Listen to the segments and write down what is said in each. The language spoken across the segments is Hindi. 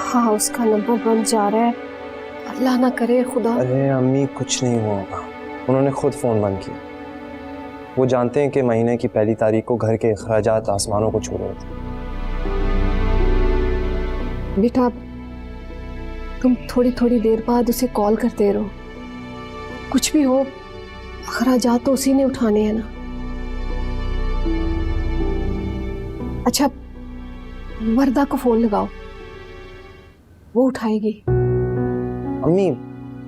हाँ, उसका नंबर बंद जा रहा है। अल्लाह ना करे खुदा। अरे अम्मी, कुछ नहीं हुआ होगा, उन्होंने खुद फोन बंद किया। वो जानते हैं कि महीने की पहली तारीख को घर के अखराजात आसमानों को छू रहे थे। बेटा, तुम थोड़ी थोड़ी देर बाद उसे कॉल करते रहो। कुछ भी हो, अखराजात तो उसी ने उठाने हैं ना। अच्छा, वर्दा को फोन लगाओ, वो उठाएगी। अम्मी,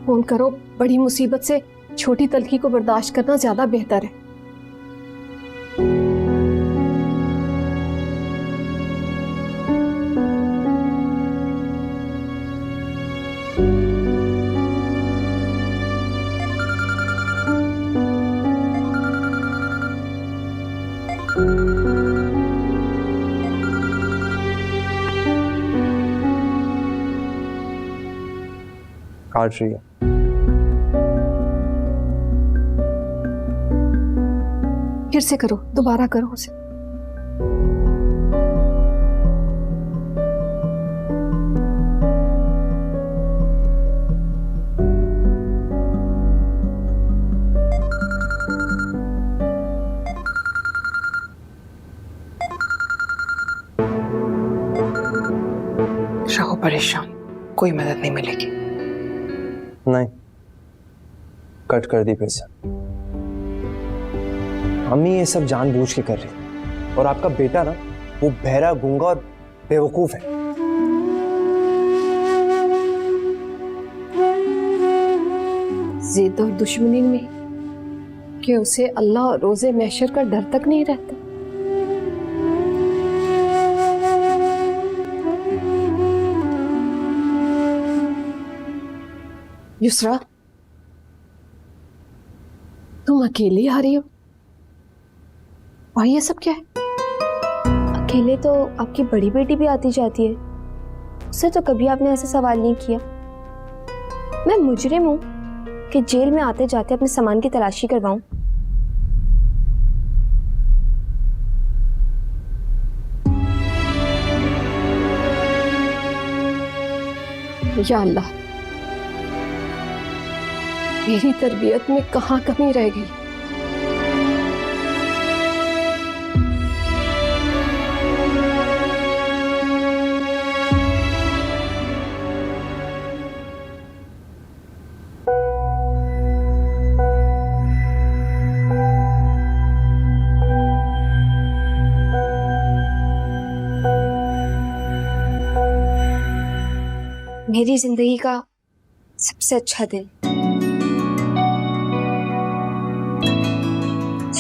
फोन करो। बड़ी मुसीबत से छोटी तलखी को बर्दाश्त करना ज्यादा बेहतर है। काट रही है। फिर से करो, दोबारा करो उसे। रहो परेशान, कोई मदद नहीं मिलेगी। नहीं, कट कर दी फिर से। अम्मी ये सब जानबूझ के कर रही, और आपका बेटा ना, वो बहरा, गूंगा और बेवकूफ है। जिद और दुश्मनी में कि उसे अल्लाह और रोजे महशर का डर तक नहीं रहता। युसरा, तुम अकेली आ रही हो और ये सब क्या है? अकेले तो आपकी बड़ी बेटी भी आती जाती है, उससे तो कभी आपने ऐसा सवाल नहीं किया। मैं मुजरिम हूं कि जेल में आते जाते अपने सामान की तलाशी करवाऊं? या अल्लाह, मेरी तरबियत में कहाँ कमी रह गई? मेरी जिंदगी का सबसे अच्छा दिन।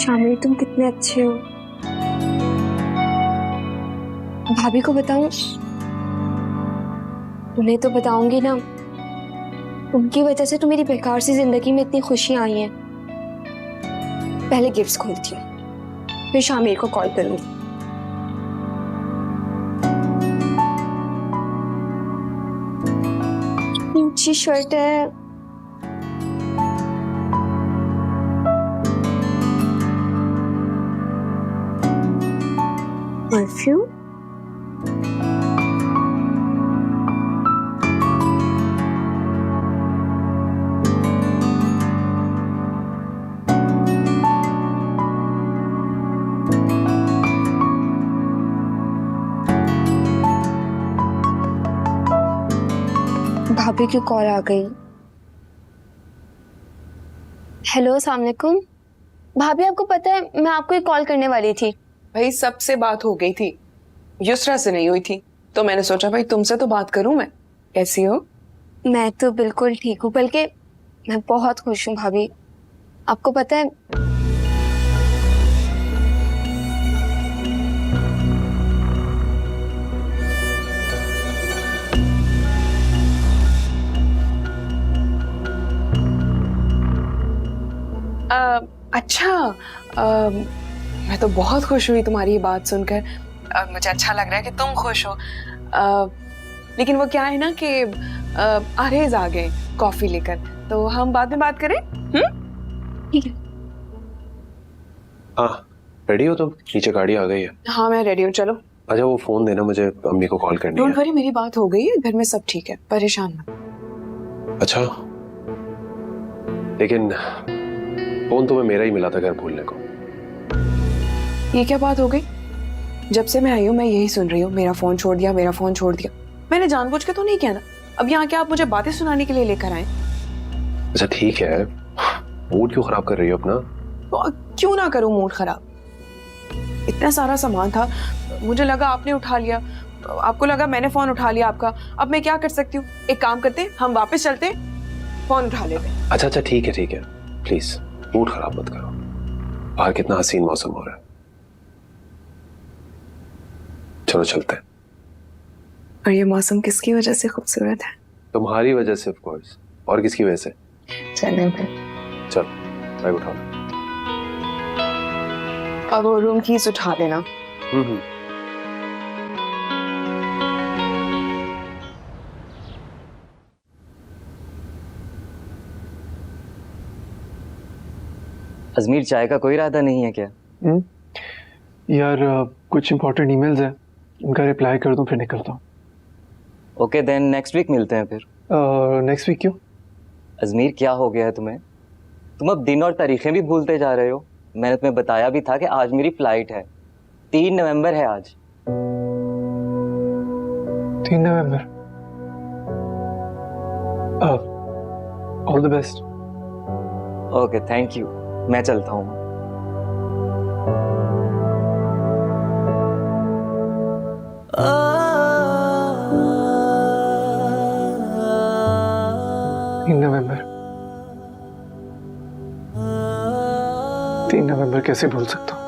शामिर, तुम कितने अच्छे हो। भाभी को बताऊं? उन्हें तो बताऊंगी ना, उनकी वजह से तो मेरी बेकार सी जिंदगी में इतनी खुशियां आई हैं। पहले गिफ्ट्स खोलती हूँ, फिर शामिर को कॉल करूंगी। अच्छी शर्ट है। परफ्यूम, भाभी की कॉल आ गई। हेलो, अस्सलाम वालेकुम। भाभी, आपको पता है मैं आपको एक कॉल करने वाली थी। भाई सबसे बात हो गई थी, युसरा से नहीं हुई थी, तो मैंने सोचा भाई तुमसे तो बात करूं मैं। कैसी हो? मैं तो बिल्कुल ठीक हूँ, बल्कि मैं बहुत खुश हूँ भाभी। आपको पता है अच्छा, मैं तो बहुत खुश हुई तुम्हारी ये बात सुनकर। मुझे अच्छा लग रहा है कि तुम खुश हो। लेकिन वो क्या है ना कि आरेज आ गए कॉफी लेकर, तो हम बाद में बात करें। ठीक है। हाँ, रेडी हो तुम? नीचे गाड़ी आ गई है। हाँ मैं रेडी हूँ, चलो। अच्छा वो फोन देना, मुझे अम्मी को कॉल करनी डोंट है। वरी, मेरी बात हो गई है, घर में सब ठीक है, परेशान मत। अच्छा, लेकिन फोन तुम्हें मेरा ही मिला था घर भूलने को। ये क्या बात हो गई? जब से मैं आई हूँ मैं यही सुन रही हूँ, मेरा फोन छोड़ दिया, मेरा फोन छोड़ दिया। मैंने जानबूझ के तो नहीं किया ना। अब यहाँ क्या आप मुझे बातें सुनाने के लिए लेकर आए? अच्छा ठीक है, मूड क्यों खराब कर रही हो अपना? तो क्यों ना करूँ मूड खराब? इतना सारा सामान था, मुझे लगा आपने उठा लिया, आपको लगा मैंने फोन उठा लिया आपका। अब मैं क्या कर सकती हूँ? एक काम करते, हम वापस चलते, फोन उठा लेते। अच्छा ठीक है, प्लीज मूड खराब मत करो। बाहर कितना हसीन मौसम हो रहा है, चलो चलते हैं। और ये मौसम किसकी वजह से खूबसूरत है? तुम्हारी वजह से ऑफ कोर्स, और किसकी वजह से? चलें फिर। चल बैग उठाओ। अब वो रूम कीज उठा देना। अजमीर, चाय का कोई इरादा नहीं है क्या? यार कुछ इंपॉर्टेंट ईमेल्स हैं, उनका रिप्लाई कर दूं फिर निकलता हूँ। ओके देन नेक्स्ट वीक मिलते हैं फिर। नेक्स्ट वीक क्यों? अजमीर, क्या हो गया है तुम्हें? तुम अब दिन और तारीखें भी भूलते जा रहे हो। मैंने तुम्हें बताया भी था कि आज मेरी फ्लाइट है, 3 नवंबर है आज। 3 नवंबर। All the best. Okay thank you, मैं चलता हूँ। नवंबर 3 नवंबर कैसे भूल सकता हूँ?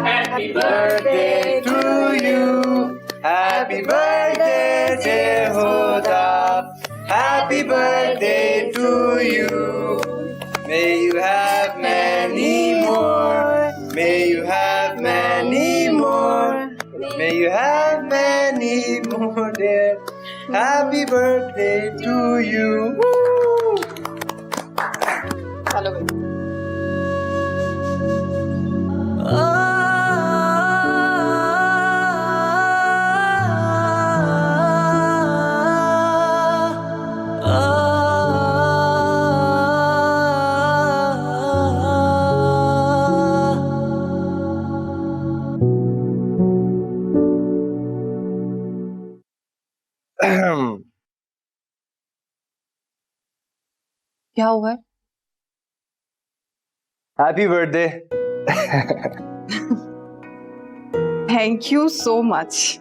Happy birthday to you. Happy birthday, Jehoda. Happy birthday to you. May you have many more. May you have many more. May you have many more, dear. Happy birthday to you. Hello. क्या हुआ है? Happy birthday. Thank you so much,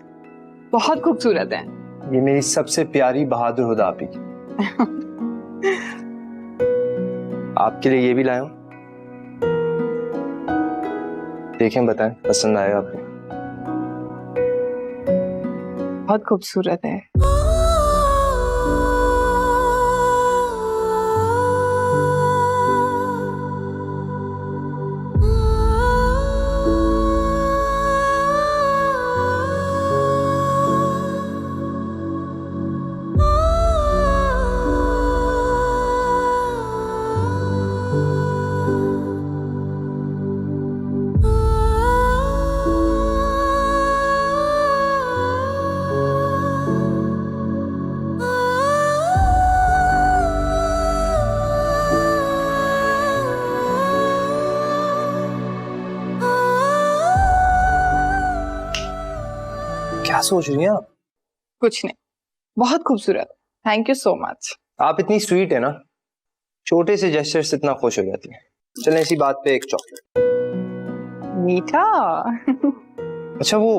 बहुत खूबसूरत है। ये मेरी सबसे प्यारी बहादुर हुदा आपी की। आपके लिए ये भी लाया हूं, देखें बताएं पसंद आएगा आपको। बहुत खूबसूरत है। क्या सोच रही हैं आप? कुछ नहीं, बहुत खूबसूरत। Thank you so much. आप इतनी स्वीट है ना, छोटे से जेस्चर से इतना खुश हो जाती हैं। चलें इसी बात पे एक चॉकलेट। मीठा। अच्छा वो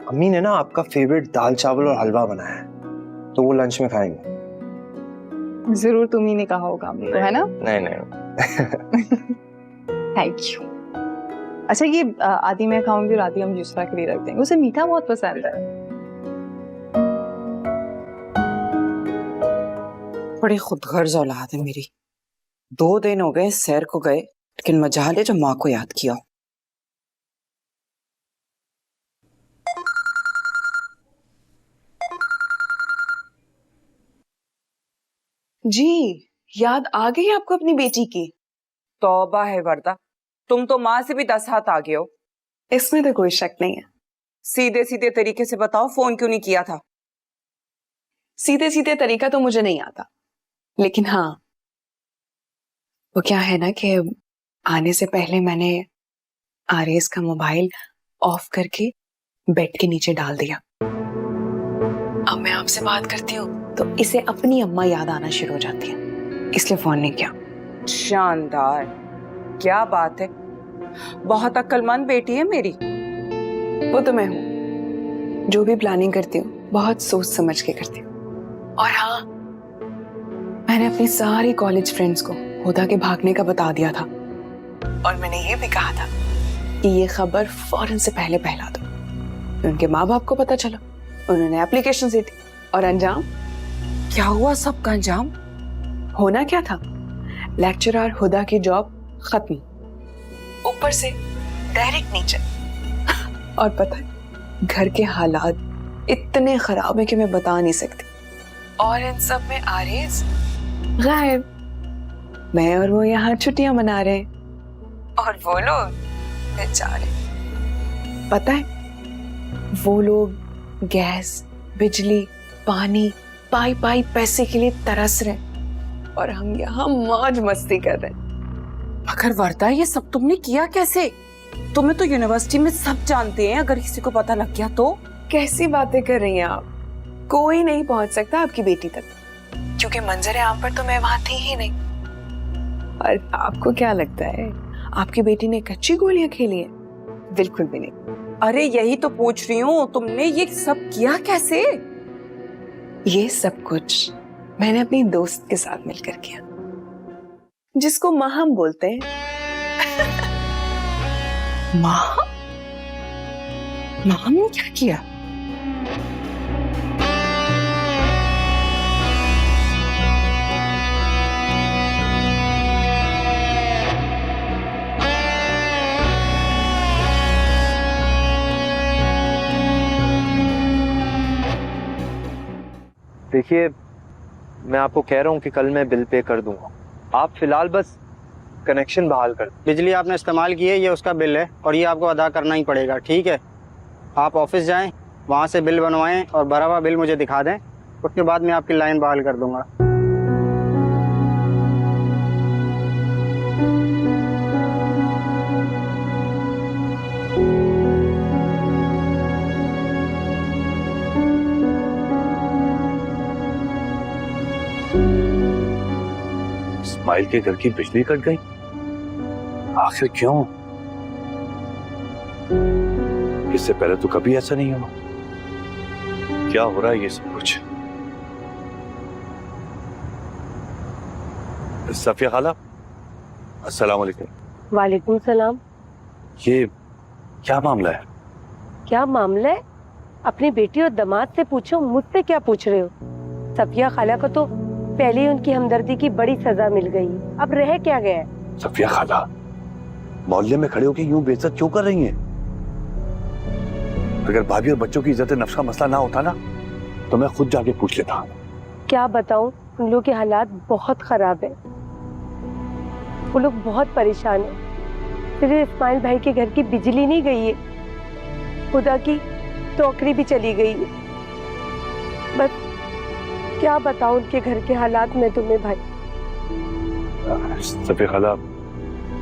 अम्मी ने ना आपका फेवरेट दाल चावल और हलवा बनाया है, तो वो लंच में खाएंगे। जरूर तुम ही ने कहा होगा अम्मी को, है ना? नहीं थैंक यू। अच्छा ये आदि मैं खाऊंगी और आदि हम दूसरा के लिए रख देंगे, उसे मीठा बहुत पसंद है। बड़ी खुदगर्ज औलाद है मेरी। 2 दिन हो गए सैर को गए, लेकिन मजाल है जो माँ को याद किया। जी, याद आ गई आपको अपनी बेटी की? तौबा है वर्दा, तुम तो माँ से भी 10 हाथ आगे हो। इसमें तो कोई शक नहीं है। सीधे सीधे तरीके से बताओ, फोन क्यों नहीं किया था? सीधे सीधे तरीका तो मुझे नहीं आता, लेकिन हाँ, वो क्या है ना कि आने से पहले मैंने आरएस का मोबाइल ऑफ करके बेड के नीचे डाल दिया। अब मैं आपसे बात करती हूँ तो इसे अपनी अम्मा याद आना शुरू हो जाती है, इसलिए फोन नहीं किया। शानदार, क्या बात है, बहुत अक्लमंद बेटी है मेरी। वो तो मैं हूँ, जो भी प्लानिंग करती हूँ बहुत सोच समझ के करती हूँ। और हाँ, मैंने अपनी सारी कॉलेज फ्रेंड्स को हुदा के भागने का बता दिया था, और मैंने ये भी कहा था कि ये खबर फौरन से पहले फैला दो। उनके माँ बाप को पता चला, उन्होंने एप्लीकेशन दी थी, और अंजाम क्या हुआ? सबका अंजाम होना क्या था? लेक्चरर हुदा की जॉब खत्म, ऊपर से डायरेक्ट नीचे। और पता है, घर के हालात इतने खराब है कि मैं बता नहीं सकती। और इन सब में आरेज गायब, मैं और वो यहाँ छुट्टियां मना रहे हैं, और वो लोग बेचारे, पता है, वो लोग गैस, बिजली, पानी पाई पाई पैसे के लिए तरस रहे, और हम यहाँ मौज मस्ती कर रहे हैं। मगर वर्दा, ये सब तुमने किया कैसे? तुम्हें तो यूनिवर्सिटी में सब जानते हैं, अगर किसी को पता लग गया तो? कैसी बातें कर रही हैं आप? कोई नहीं पहुंच सकता आपकी बेटी तक, क्योंकि मंजर आम पर तो मैं वहां थी ही नहीं। और आपको क्या लगता है आपकी बेटी ने कच्ची गोलियां खेली हैं? बिल्कुल भी नहीं। अरे यही तो पूछ रही हूँ, तुमने ये सब किया कैसे? ये सब कुछ मैंने अपनी दोस्त के साथ मिलकर किया, जिसको माहम बोलते हैं। माँ? माँ ने क्या किया? देखिए, मैं आपको कह रहा हूँ कि कल मैं बिल पे कर दूंगा, आप फिलहाल बस कनेक्शन बहाल कर दें। बिजली आपने इस्तेमाल की है, ये उसका बिल है और ये आपको अदा करना ही पड़ेगा, ठीक है? आप ऑफिस जाएं, वहाँ से बिल बनवाएं और भरा हुआ बिल मुझे दिखा दें, उसके बाद मैं आपकी लाइन बहाल कर दूंगा। इस्माइल के घर की बिजली कट गई, आखिर क्यों? इससे पहले तो कभी ऐसा नहीं हुआ। क्या हो रहा है ये सब कुछ? सफिया खाला, अस्सलाम वालेकुम। वालेकुम सलाम। ये क्या मामला है? क्या मामला है? अपनी बेटी और दामाद से पूछो, मुझसे क्या पूछ रहे हो? सफिया खाला को तो पहले ही उनकी हमदर्दी की बड़ी सजा मिल गई, अब रह क्या गया है? सफिया खाला, मोहल्ले में खड़े होकर यूं बेइज्जत क्यों कर रही हैं? अगर भाभी और बच्चों की इज्जत नफ्स का मसला ना होता ना, तो मैं खुद जाके पूछ लेता। क्या बताऊं, उन लोगों के हालात बहुत खराब है, वो लोग बहुत परेशान है। सिर्फ इस्माइल भाई के घर की बिजली नहीं गई है, खुदा की टोकरी भी चली गई है। बस क्या बताऊं उनके घर के हालात में तुम्हें भाई। सफिया खाला,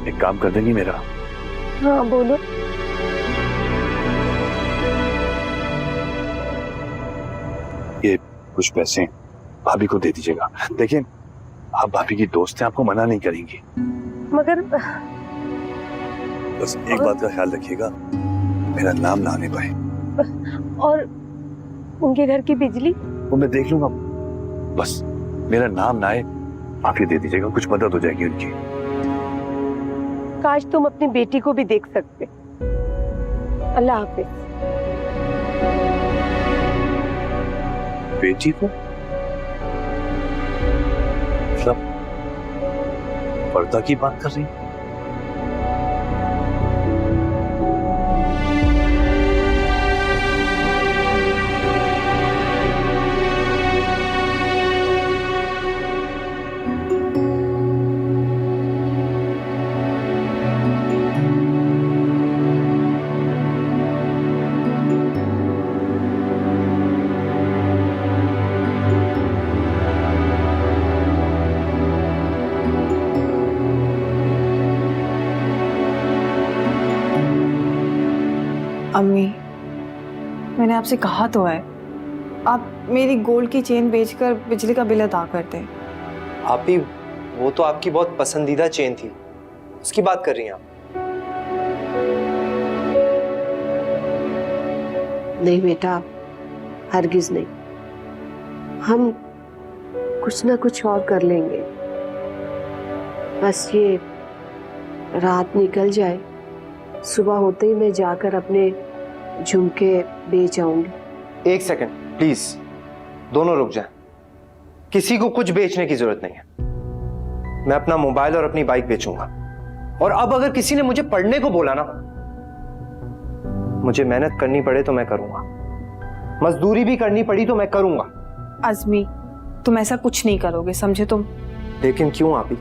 एक काम कर देंगी मेरा? हाँ बोलो। ये कुछ पैसे भाभी को दे दीजिएगा। देखिए, आप भाभी की दोस्त हैं, आपको मना नहीं करेंगी, मगर बस एक बात का ख्याल रखिएगा, मेरा नाम ना आने पाए। और उनके घर की बिजली वो मैं देख लूंगा, बस मेरा नाम ना आए, आप ये दे दीजिएगा, कुछ मदद हो जाएगी उनकी। काश तुम अपनी बेटी को भी देख सकते। अल्लाह हाफिज। बेटी को? वर्दा की बात कर रही हैं? अम्मी, मैंने आपसे कहा तो है, आप मेरी गोल्ड की चेन बेचकर बिजली का बिल अदा कर दें। आप ही, वो तो आपकी बहुत पसंदीदा चेन थी, उसकी बात कर रही हैं आप? नहीं बेटा, हरगिज नहीं। हम कुछ ना कुछ और कर लेंगे, बस ये रात निकल जाए, सुबह होते ही मैं जाकर अपने झुमके बेच आऊंगी। एक सेकंड प्लीज, दोनों रुक जाएं। किसी को कुछ बेचने की जरूरत नहीं है। मैं अपना मोबाइल और अपनी बाइक बेचूंगा। और अब अगर किसी ने मुझे पढ़ने को बोला ना, मुझे मेहनत करनी पड़े तो मैं करूंगा, मजदूरी भी करनी पड़ी तो मैं करूंगा। अज़मी, तुम ऐसा कुछ नहीं करोगे, समझे तुम? लेकिन क्यों आप ही?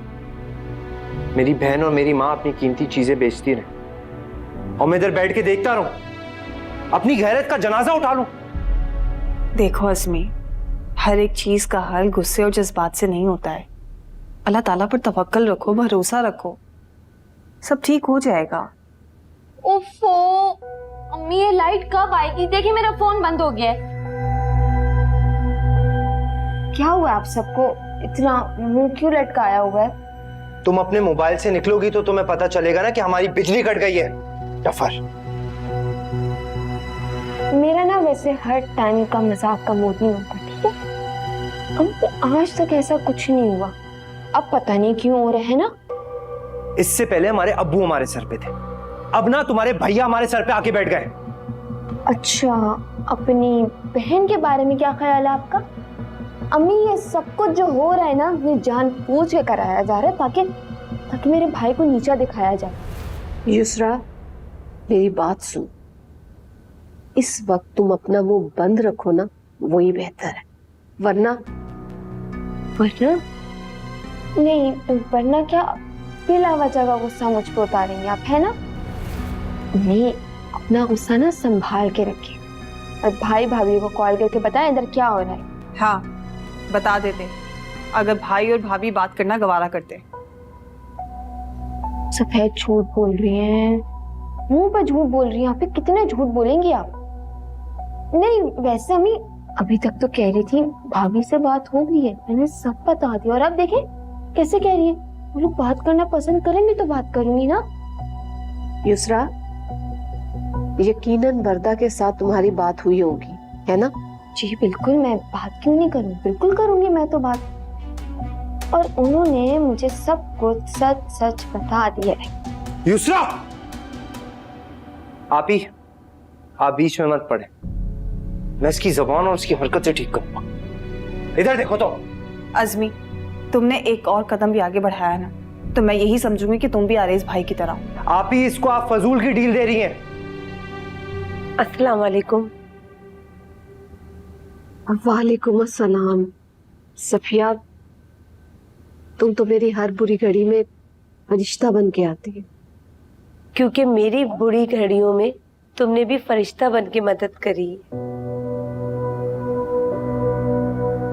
मेरी बहन और मेरी माँ अपनी कीमती चीजें बेचती रहे और मैं इधर बैठ के देखता रहूं, अपनी गैरत का जनाजा उठा लूं? देखो अज़मी, हर एक चीज का हल गुस्से और जज्बात से नहीं होता है। अल्लाह ताला पर तवक्कल रखो, भरोसा रखो, सब ठीक हो जाएगा। ओफो, अम्मी ये लाइट कब आएगी? देखिए मेरा फोन बंद हो गया है। क्या हुआ आप सबको? इतना मुंह क्यों लटकाया हुआ है? तुम अपने मोबाइल से निकलोगी तो तुम्हें पता चलेगा ना कि हमारी बिजली कट गई है। जफर, मेरा ना वैसे हर टाइम का मजाक का मूड नहीं होता, ठीक है? अब आज तक ऐसा कुछ नहीं हुआ, अब पता नहीं क्यों हो रहा है ना। इससे पहले हमारे अब्बू हमारे सर पे थे, अब ना तुम्हारे भैया हमारे सर पे आके बैठ गए। अच्छा, अपनी बहन के बारे में क्या ख्याल है आपका? अम्मी, ये सब कुछ जो हो रहा है ना, ये जानबूझ के कराया जा रहा है ताकि मेरे भाई को नीचा दिखाया जाए। युसरा, मेरी बात सुन, इस वक्त तुम अपना मुंह बंद रखो ना, वही बेहतर है। वरना नहीं, वरना क्या? बिला वजह का गुस्सा मुझ पर उतारेंगे आप, है ना? नहीं, अपना गुस्सा ना संभाल के रखिए और भाई भाभी को कॉल करके बताएं इधर क्या हो रहा है। हाँ, बता देते, अगर भाई और भाभी बात करना गवारा करते। सफेद झूठ बोल रही हैं, मुंह पर झूठ बोल रही हैं। यहाँ पे कितने झूठ बोलेंगी आप? नहीं वैसे अम्मी अभी तक तो कह रही थी भाभी से बात हो गई है, मैंने सब बता दिया, और अब देखें कैसे कह रही है। वो लोग बात करना पसंद करेंगे तो बात करूंगी ना। युसरा, यकीनन वर्दा के साथ तुम्हारी बात हुई होगी, है ना? जी बिल्कुल, मैं बात क्यों नहीं करूँ, बिल्कुल करूंगी मैं तो बात। और उन्होंने मुझे सब कुछ सच सच बता दिया है। युसरा, आप बीच में मत पड़े, मैं इसकी जुबान और उसकी हरकतें ठीक करूंगा। इधर देखो तो। अज़मी, तुमने एक और कदम भी आगे बढ़ाया ना, तो मैं यही समझूंगी कि तुम भी आरेज भाई की तरह हो। आप ही इसको आप फजूल की डील दे रही हैं। अस्सलाम वालेकुम। वालेकुम अस्सलाम। सफिया, तुम तो मेरी हर बुरी घड़ी में फरिश्ता बन के आती है। क्योंकि मेरी बुरी घड़ियों में तुमने भी फरिश्ता बन के मदद करी।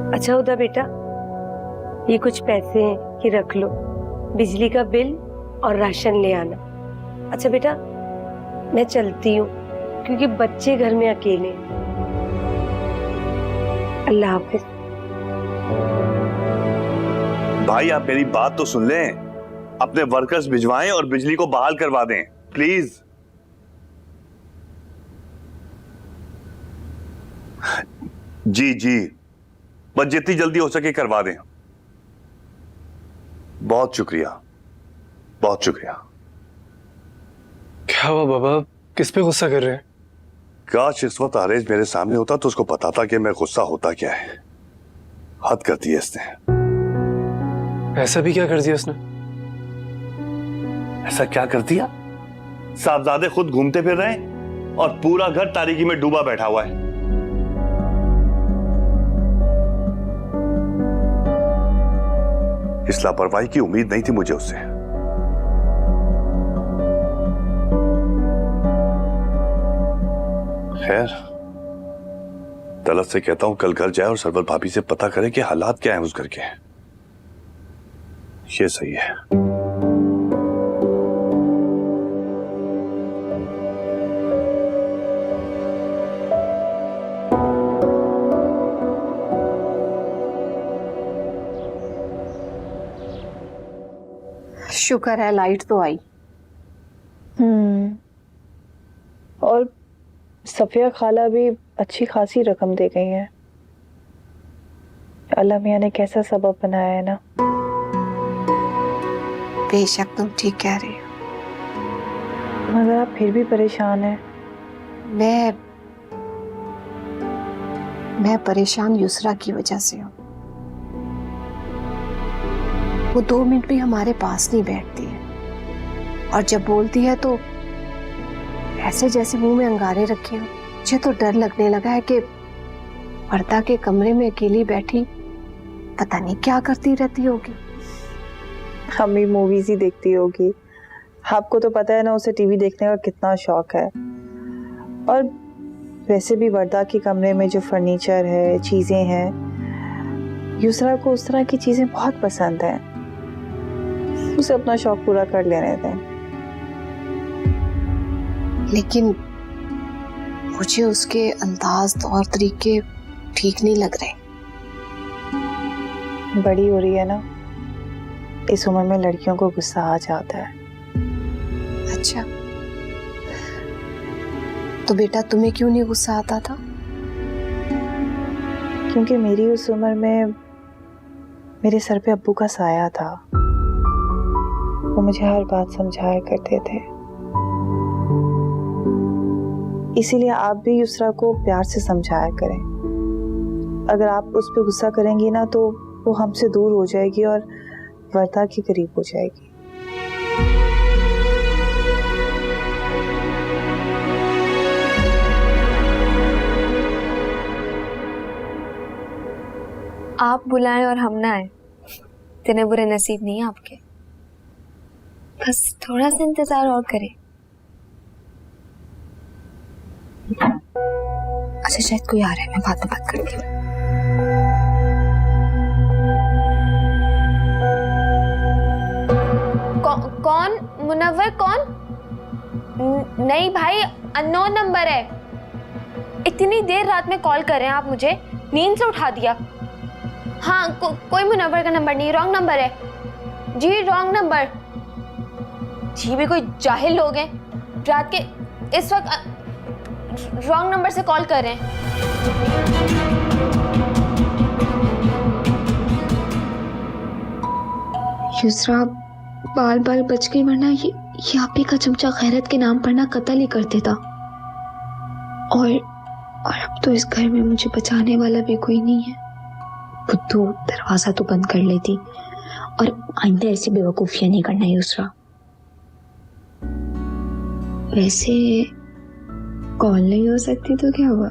अच्छा हुदा बेटा, ये कुछ पैसे हैं, ये रख लो, बिजली का बिल और राशन ले आना। अच्छा बेटा, मैं चलती हूँ क्योंकि बच्चे घर में अकेले। अल्लाह हाफिज। भाई आप मेरी बात तो सुन लें, अपने वर्कर्स भिजवाएं और बिजली को बहाल करवा दें प्लीज। जी जी, बस जितनी जल्दी हो सके करवा दें। बहुत शुक्रिया, बहुत शुक्रिया। क्या हुआ बाबा, किस पे गुस्सा कर रहे हैं? काश इस वक्त आरेज मेरे सामने होता तो उसको पता था कि मैं गुस्सा होता क्या है। हद कर दी है इसने। ऐसा भी क्या कर दिया उसने? ऐसा क्या कर दिया? साहबजादे खुद घूमते फिर रहे हैं और पूरा घर तारीकी में डूबा बैठा हुआ है। इस लापरवाही की उम्मीद नहीं थी मुझे उससे। खैर, तलत से कहता हूं कल घर जाए और सरवर भाभी से पता करे कि हालात क्या हैं उस घर के। ये सही है। शुक्र है लाइट तो आई। और सफिया खाला भी अच्छी खासी रकम दे गई है। अल्लाह मियां ने कैसा सबब बनाया है ना। बेशक तुम ठीक कह रही हो, मगर आप फिर भी परेशान हैं। मैं परेशान युसरा की वजह से हूँ। वो 2 मिनट भी हमारे पास नहीं बैठती है और जब बोलती है तो ऐसे जैसे मुंह में अंगारे रखे हो। मुझे तो डर लगने लगा है कि पर्दा के कमरे में अकेली बैठी पता नहीं क्या करती रहती होगी। हम भी मूवीज ही देखती होगी। आपको तो पता है ना उसे टीवी देखने का कितना शौक है। और वैसे भी वर्दा के कमरे में जो फर्नीचर है, चीजें हैं, युसरा को उस तरह की चीजें बहुत पसंद हैं। उसे अपना शौक पूरा कर लेने दें। लेकिन मुझे उसके अंदाज और तरीके ठीक नहीं लग रहे। बड़ी हो रही है ना, इस उम्र में लड़कियों को गुस्सा आ जाता है। अच्छा, तो बेटा तुम्हें क्यों नहीं गुस्सा आता था? क्योंकि मेरी उस उम्र में मेरे सर पे अब्बू का साया था। वो मुझे हर बात समझाया करते थे। इसीलिए आप भी युसरा को प्यार से समझाया करें। अगर आप उस पर गुस्सा करेंगी ना तो वो हमसे दूर हो जाएगी और वर्दा के करीब हो जाएगी। आप बुलाएं और हम ना आए, इतने बुरे नसीब नहीं है आपके। बस थोड़ा सा इंतजार और करें। अच्छा, शायद कोई आ रहा है, मैं बात करती हूँ। कौन? मुनव्वर कौन? नहीं भाई, अननोन नंबर है। इतनी देर रात में कॉल कर रहे हैं आप मुझे, नींद से उठा दिया। हाँ, कोई मुनव्वर का नंबर नहीं, रॉन्ग नंबर है जी, रॉन्ग नंबर जी। भी कोई जाहिल लोग हैं, रात के इस वक्त रॉन्ग नंबर से कॉल कर रहे हैं। युसरा बाल बाल बच गई, वरना ये आप ही का चमचा खैरत के नाम पर ना कत्ल ही कर देता। और अब तो इस घर में मुझे बचाने वाला भी कोई नहीं है। बुद्धू, दरवाजा तो बंद कर लेती और आइंदा ऐसी बेवकूफियां नहीं करना युसरा। वैसे कॉल नहीं हो सकती तो क्या हुआ,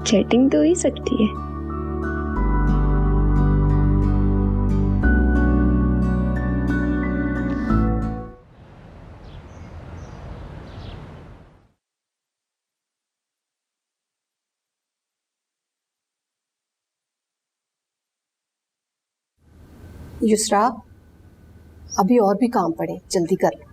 चैटिंग तो हो ही सकती है। युसरा, अभी और भी काम पड़े, जल्दी कर लो।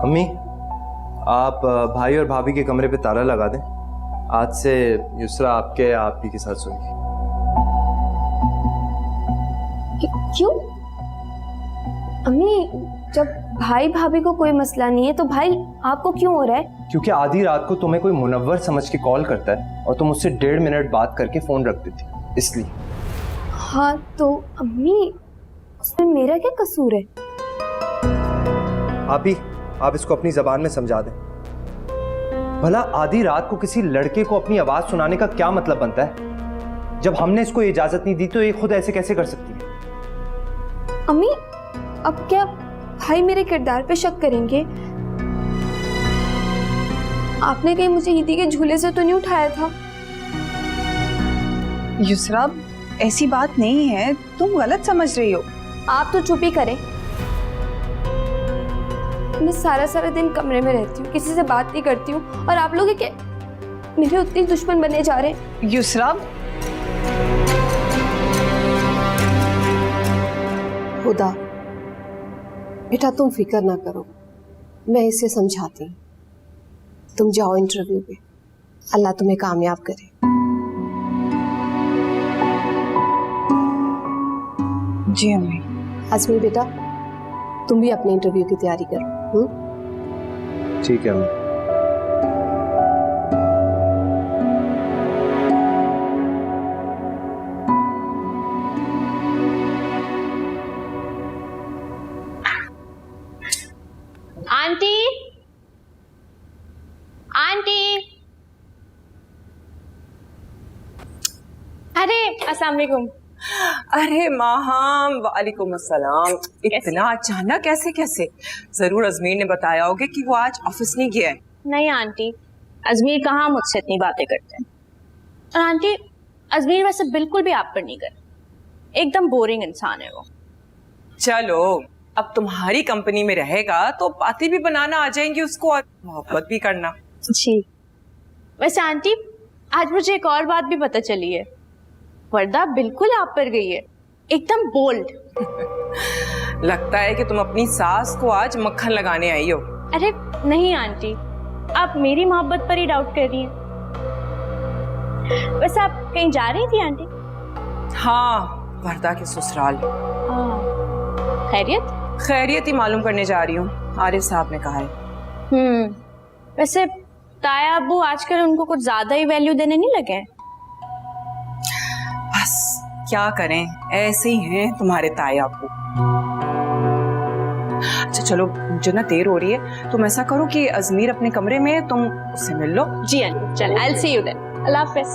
अम्मी, आप भाई और भाभी के कमरे पे ताला लगा दें। आज से युसरा आप ही के साथ सोएगी। क्यों? अम्मी, जब भाई भाभी को कोई मसला नहीं है तो भाई आपको क्यों हो रहा है? क्योंकि आधी रात को तुम्हें कोई मुनव्वर समझ के कॉल करता है और तुम उससे 1.5 मिनट बात करके फोन रख देती, इसलिए। हाँ तो अम्मी, उसमें मेरा क्या कसूर है? आप इसको अपनी जबान में समझा दें। भला आधी रात को किसी लड़के को अपनी आवाज सुनाने का क्या मतलब बनता है? जब हमने इसको इजाजत नहीं दी तो ये खुद ऐसे कैसे कर सकती है? अम्मी, अब क्या भाई मेरे किरदार पे शक करेंगे? आपने कहीं मुझे ईदी के झूले से तो नहीं उठाया था? युसरा, ऐसी बात नहीं है, तुम गलत समझ रही हो। आप तो चुप ही करें। मैं सारा दिन कमरे में रहती हूँ, किसी से बात नहीं करती हूँ, और आप लोग क्या मेरे उतने दुश्मन बने जा रहे हैं? युसरा, खुदा, बेटा तुम फिक्र ना करो, मैं इसे समझाती हूँ। तुम जाओ इंटरव्यू पे, अल्लाह तुम्हें कामयाब करे। जी अम्मी। आजमी बेटा, तुम भी अपने इंटरव्यू की तैयारी करो। ठीक है अम्मी। आंटी, आंटी, अरे अस्सलाम वालेकुम। अरे माहम, वालेकुम अस्सलाम। इतना अचानक कैसे? जरूर अजमीर ने बताया होगा कि वो आज ऑफिस नहीं गया है। नहीं आंटी, अजमीर कहाँ मुझसे इतनी बातें करते हैं। और आंटी, अजमीर वैसे बिल्कुल भी आप पर नहीं कर, एकदम बोरिंग इंसान है वो। चलो, अब तुम्हारी कंपनी में रहेगा तो बातें भी बनाना आ जाएंगी उसको, और मोहब्बत भी करना। जी, वैसे आंटी आज मुझे एक और बात भी पता चली है। वर्दा बिल्कुल आप पर गई है, एकदम बोल्ड। लगता है कि तुम अपनी सास को आज मक्खन लगाने आई हो। अरे नहीं आंटी, आप मेरी मोहब्बत पर ही डाउट कर रही हैं। वैसे आप कहीं जा रही थी आंटी? हाँ, वर्दा के ससुराल। खैरियत? खैरियत ही मालूम करने जा रही हूँ, आरिफ साहब ने कहा है। वैसे ताया अब्बू आजकल उनको कुछ ज्यादा ही वैल्यू देने नहीं लगे हैं? बस क्या करें, ऐसे ही हैं तुम्हारे ताया अब्बू। अच्छा चलो, मुझे ना देर हो रही है, तुम ऐसा करो कि अजमीर अपने कमरे में, तुम उससे मिल लो। जी आंटी, चलो, I will see you then. अल्लाह हाफिज।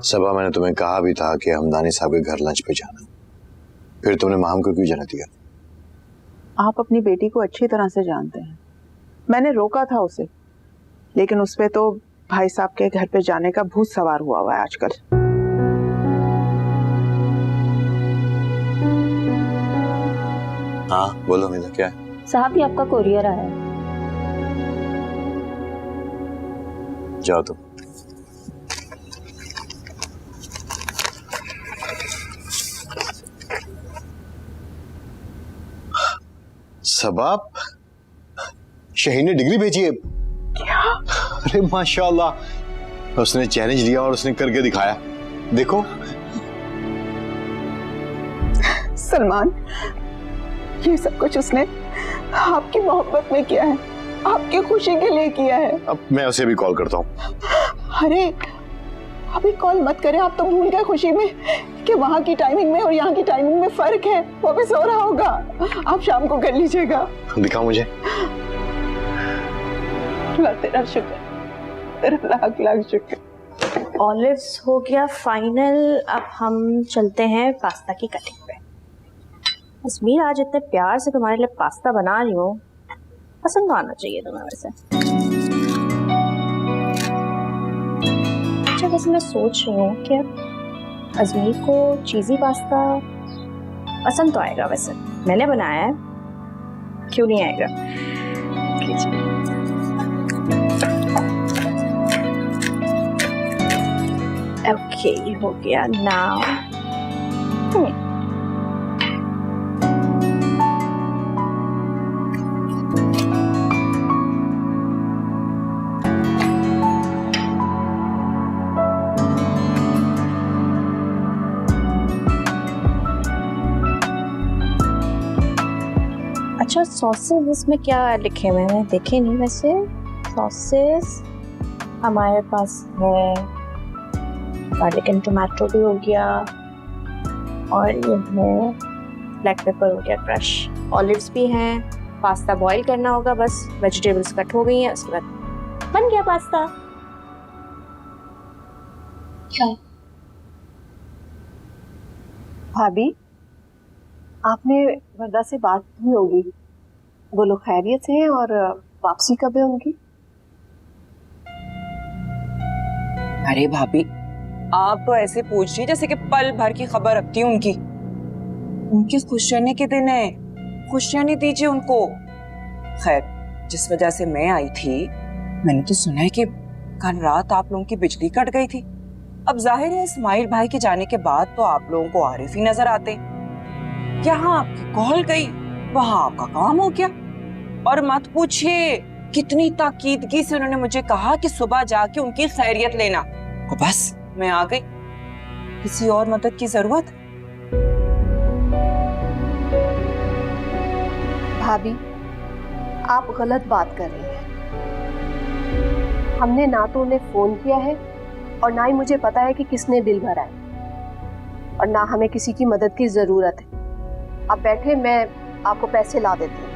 सबा, मैंने तुम्हें कहा भी था कि हमदानी साहब के घर लंच पे जाना, फिर तुमने माम को क्यों जाने दिया? आप अपनी बेटी को अच्छी तरह से जानते हैं, मैंने रोका था उसे, लेकिन उस पे तो भाई साहब के घर पे जाने का भूत सवार हुआ है आजकल। हाँ बोलो मीना, क्या है? साहब, ये आपका कोरियर आया है। जाओ तुम। सबा, शहीन ने डिग्री भेजी है। क्या? अरे माशाल्लाह, उसने चैलेंज लिया और उसने करके दिखाया, देखो। सलमान, ये सब कुछ उसने आपकी मोहब्बत में किया है, आपकी खुशी के लिए किया है। अब मैं उसे भी कॉल करता हूँ। अरे अभी कॉल मत करें, आप तो भूल गए खुशी में कि वहाँ की टाइमिंग में और यहाँ की टाइमिंग में फर्क है। वो भी सो रहा होगा, आप शाम को कर लीजिएगा। दिखाओ मुझे। तेरा शुक्र, तेरा लाख लाख शुक्र। ऑलिव्स हो गया फाइनल। अब हम चलते हैं पास्ता की कटिंग पे। अजमीर, आज इतने प्यार से तुम्हारे लिए पास्ता बना रही हूँ, पसंद आना चाहिए तुम्हें वैसे। अच्छा, वैसे मैं सोच रही हूँ कि अजमीर को चीज़ी पास्ता पसंद तो आएगा, वैसे मैंने बनाया है, क्यों नहीं आएगा। ओके, हो गया नाउ। अच्छा, सॉसेस इसमें क्या लिखे हुए हैं देखे नहीं वैसे। सॉसेस हमारे पास है, गार्लिक एंड टोमेटो भी हो गया, और ये है ब्लैक पेपर हो गया क्रश, ऑलिव्स भी हैं, पास्ता बॉईल करना होगा, बस वेजिटेबल्स कट हो गई हैं, उसके बाद बन गया पास्ता। क्या भाभी, आपने वर्दा से बात की होगी, वो लोग खैरियत से हैं और वापसी कब है उनकी? अरे भाभी, आप तो ऐसे पूछ रही जैसे कि पल भर की खबर रखती हूँ उनकी। उनके खुश रहने के दिन है, खुश रहने दीजिए उनको। खैर, जिस वजह से मैं आई थी, मैंने तो सुना है कि कल रात आप लोगों की बिजली कट गई थी। अब जाहिर है इस्माइल भाई के जाने के बाद तो आप लोगों को आरिफ ही नजर आते। यहाँ आपकी कॉल गई, वहां आपका काम हो गया। और मत पूछिए कितनी ताकीदगी से उन्होंने मुझे कहा कि सुबह जाके उनकी खैरियत लेना। और बस मैं आ गई। किसी और मदद की जरूरत? भाभी, आप गलत बात कर रही हैं। हमने ना तो उन्हें फोन किया है और ना ही मुझे पता है कि किसने बिल भरा है, और ना हमें किसी की मदद की जरूरत है। आप बैठे, मैं आपको पैसे ला देती हूँ।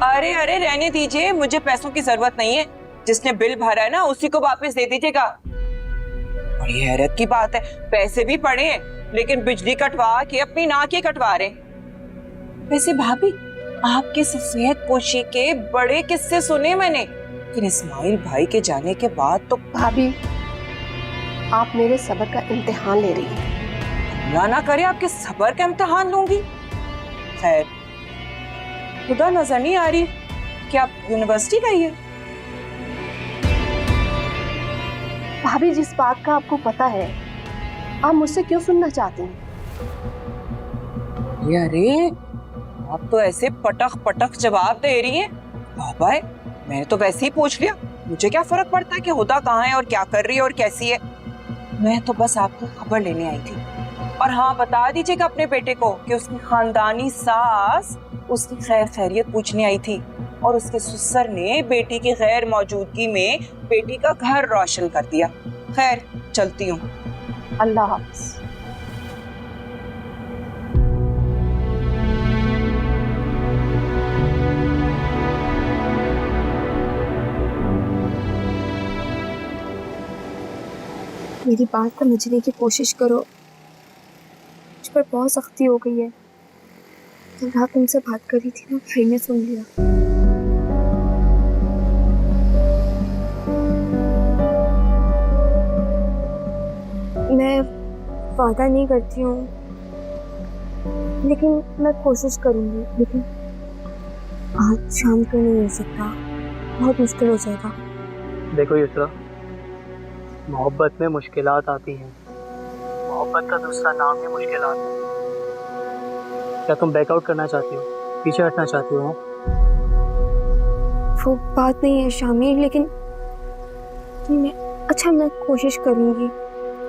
अरे अरे रहने दीजिए, मुझे पैसों की जरूरत नहीं है। जिसने बिल भरा है ना उसी को वापस दे दीजिएगा। बड़ी हैरत की बात है, पैसे भी पड़े हैं लेकिन बिजली कटवा के अपनी नाक ही कटवा रहे। वैसे भाभी, आपके सफेद पोशी के बड़े किस्से सुने मैंने, लेकिन इस्माइल भाई के जाने के बाद तो। भाभी, आप मेरे सब्र का इम्तिहान ले रही हैं। अल्लाह ना करे आपके सब्र का इम्तिहान लूंगी। खैर, खुदा नजर नहीं आ रही कि आप यूनिवर्सिटी गई है। भाभी, जिस बात का आपको पता है, आप मुझसे क्यों सुनना चाहती हैं? अरे आप तो ऐसे पटक पटक जवाब दे रही हैं। बाबा, मैंने तो वैसे ही पूछ लिया, मुझे क्या फर्क पड़ता है कि हुदा कहाँ है और क्या कर रही है और कैसी है। मैं तो बस आपकी खबर लेने आई थी। और हाँ, बता दीजिएगा अपने बेटे को कि उसकी खानदानी सास उसकी खैर खैरियत पूछने आई थी और उसके ससुर ने बेटी की गैर मौजूदगी में बेटी का घर रोशन कर दिया। खैर, चलती हूँ। अल्लाह हाफ़िज़। मेरी बात समझने की कोशिश करो, मुझ पर बहुत सख्ती हो गई है। कल रात तुमसे बात करी थी ना, भाई ने सुन लिया। मैं वादा नहीं करती हूँ, लेकिन मैं कोशिश करूँगी। लेकिन आज शाम को नहीं हो सकता, बहुत मुश्किल हो जाएगा। देखो युसरा, मोहब्बत में मुश्किलात आती हैं। मोहब्बत का दूसरा नाम ही मुश्किलात है। क्या तुम बैकआउट करना चाहती हो, पीछे हटना चाहती हो? वो बात नहीं है शामिर, लेकिन मैं कोशिश करूँगी।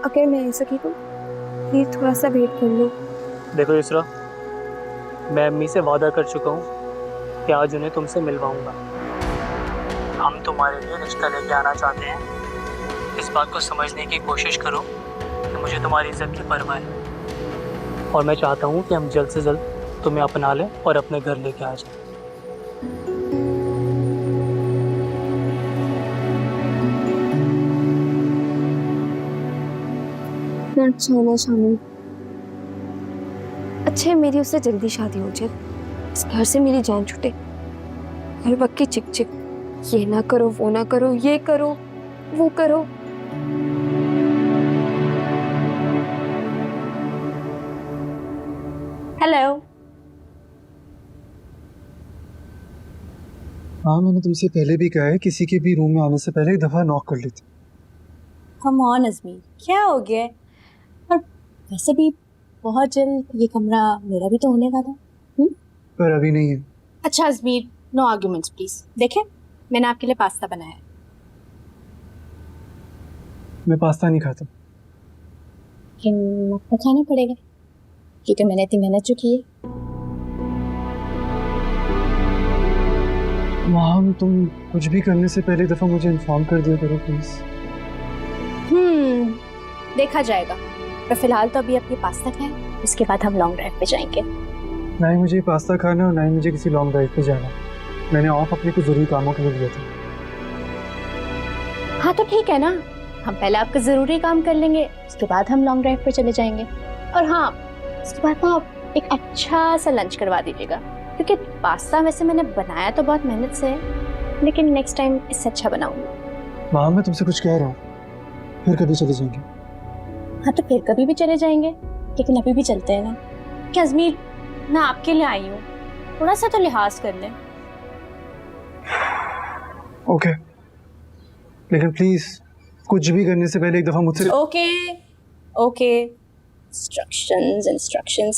अगर मैं आ सकी तो प्लीज थोड़ा सा वेट कर लो। देखो युसरा, मैं अम्मी से वादा कर चुका हूँ कि आज उन्हें तुमसे मिलवाऊंगा। हम तुम्हारे लिए रिश्ता लेके आना चाहते हैं। इस बात को समझने की कोशिश करो कि मुझे तुम्हारी इज्जत की परवाह है, और मैं चाहता हूँ कि हम जल्द से जल्द तुम्हें अपना लें और अपने घर लेके आ जाएं। अच्छा शामिल, अच्छा मेरी उससे जल्दी शादी हो जाए, इस घर से मेरी जान छूटे। हर वक्त की चिक चिक, ये ना करो, वो ना करो, ये करो, वो करो। हेलो। हाँ, मैंने तुमसे पहले भी कहा है, किसी के भी रूम में आने से पहले एक दफा नॉक कर लेती। कम ऑन अज़मीर, क्या हो गया? और वैसे भी बहुत जल्द ये कमरा मेरा भी तो होने वाला है। पर अभी नहीं है। अच्छा अज़मीर, नो आर्ग्यूमेंट्स प्लीज। देखें, मैंने आपके लिए पास्ता बनाया है। मैं पास्ता नहीं खाता। लेकिन आपको खाना पड़ेगा क्योंकि मैंने इतनी मेहनत जो की है। माम, तुम कुछ भी करने से पहले दफा मुझे इन्फॉर्म कर दिया करो प्लीज। देखा जाएगा, पर फिलहाल तो अभी आप ये पास्ता खाएं, उसके बाद हम लॉन्ग ड्राइव पे जाएंगे। ना ही मुझे पास्ता खाना और ना ही मुझे किसी लॉन्ग ड्राइव पे जाना। मैंने ऑफ अपने कुछ ज़रूरी कामों के लिए लिया था। हाँ तो ठीक है ना, हम पहले आपका ज़रूरी काम कर लेंगे, उसके बाद हम लॉन्ग ड्राइव पर चले जाएंगे। और हाँ, उसके बाद ना आप एक अच्छा सा लंच करवा दीजिएगा, क्योंकि पास्ता वैसे मैंने बनाया तो बहुत मेहनत से है, लेकिन नेक्स्ट टाइम इससे अच्छा बनाऊंगी। माँ मैं तुमसे कुछ कह रहा हूँ, फिर कभी चले जाएंगे। हाँ तो फिर कभी भी चले जाएंगे, लेकिन अभी भी चलते हैं ना। क्या अजमीर, मैं आपके लिए आई हूँ, थोड़ा सा तो लिहाज कर लें। ओके, लेकिन प्लीज कुछ भी करने से पहले एक दफा मुझसे ओके इंस्ट्रक्शंस